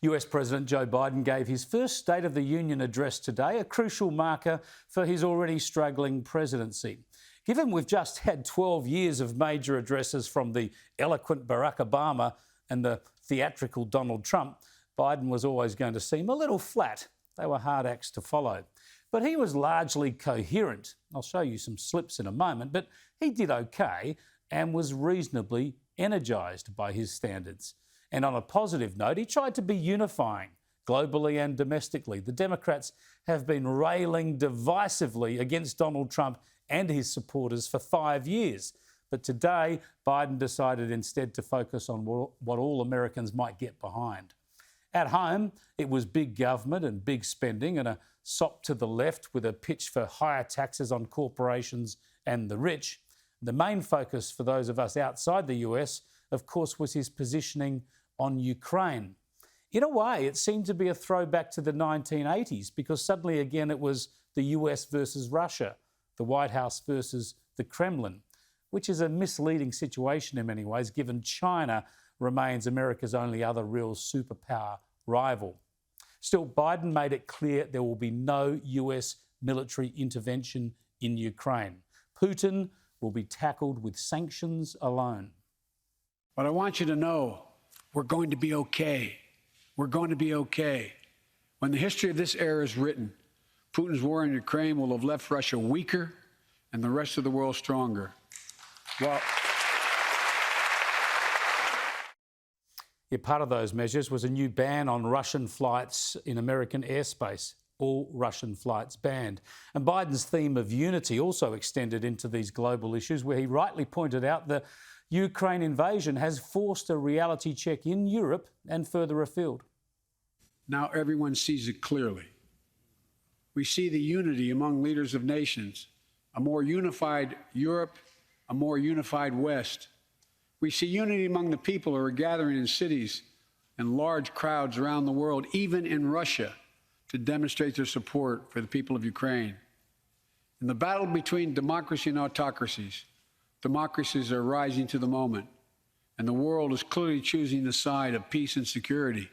US President Joe Biden gave his first State of the Union address today, a crucial marker for his already struggling presidency. Given we've just had 12 years of major addresses from the eloquent Barack Obama and the theatrical Donald Trump, Biden was always going to seem a little flat. They were hard acts to follow. But he was largely coherent. I'll show you some slips in a moment, but he did okay and was reasonably energised by his standards. And on a positive note, he tried to be unifying, globally and domestically. The Democrats have been railing divisively against Donald Trump and his supporters for 5 years. But today, Biden decided instead to focus on what all Americans might get behind. At home, it was big government and big spending and a sop to the left with a pitch for higher taxes on corporations and the rich. The main focus for those of us outside the US, of course, was his positioning on Ukraine. In a way, it seemed to be a throwback to the 1980s because suddenly again it was the US versus Russia, the White House versus the Kremlin, which is a misleading situation in many ways given China remains America's only other real superpower rival. Still, Biden made it clear there will be no US military intervention in Ukraine. Putin will be tackled with sanctions alone. But I want you to know, we're going to be okay. We're going to be okay. When the history of this era is written, Putin's war in Ukraine will have left Russia weaker and the rest of the world stronger. Well, part of those measures was a new ban on Russian flights in American airspace. All Russian flights banned. And Biden's theme of unity also extended into these global issues, where he rightly pointed out the Ukraine invasion has forced a reality check in Europe and further afield. Now everyone sees it clearly. We see the unity among leaders of nations, a more unified Europe, a more unified West. We see unity among the people who are gathering in cities and large crowds around the world, even in Russia, to demonstrate their support for the people of Ukraine. In the battle between democracy and autocracies, democracies are rising to the moment, and the world is clearly choosing the side of peace and security.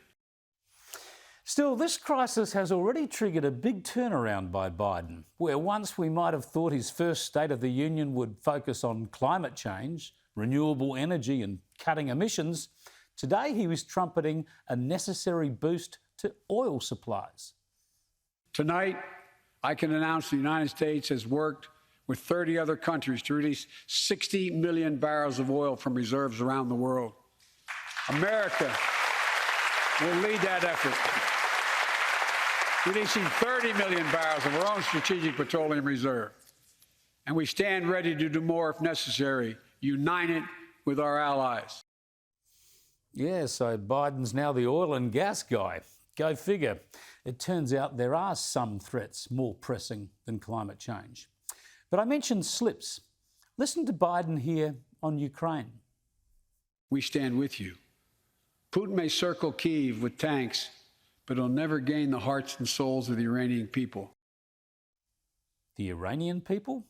Still, this crisis has already triggered a big turnaround by Biden, where once we might have thought his first State of the Union would focus on climate change, renewable energy and cutting emissions, today he was trumpeting a necessary boost to oil supplies. Tonight, I can announce the United States has worked with 30 other countries to release 60 million barrels of oil from reserves around the world. America will lead that effort, releasing 30 million barrels of our own strategic petroleum reserve. And we stand ready to do more if necessary, united with our allies. Yeah, so Biden's now the oil and gas guy. Go figure. It turns out there are some threats more pressing than climate change. But I mentioned slips. Listen to Biden here on Ukraine. We stand with you. Putin may circle Kyiv with tanks, but he'll never gain the hearts and souls of the Iranian people. The Iranian people?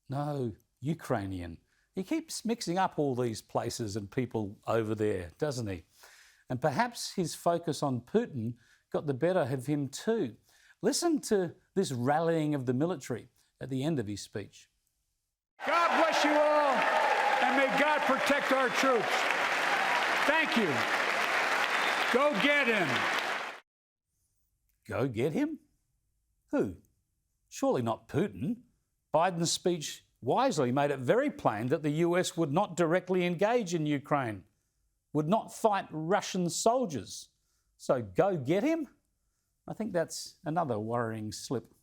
No, Ukrainian. He keeps mixing up all these places and people over there, doesn't he? And perhaps his focus on Putin got the better of him too. Listen to this rallying of the military at the end of his speech. God bless you all, and may God protect our troops. Thank you. Go get him. Go get him? Who? Surely not Putin. Biden's speech wisely made it very plain that the US would not directly engage in Ukraine, would not fight Russian soldiers. So go get him? I think that's another worrying slip.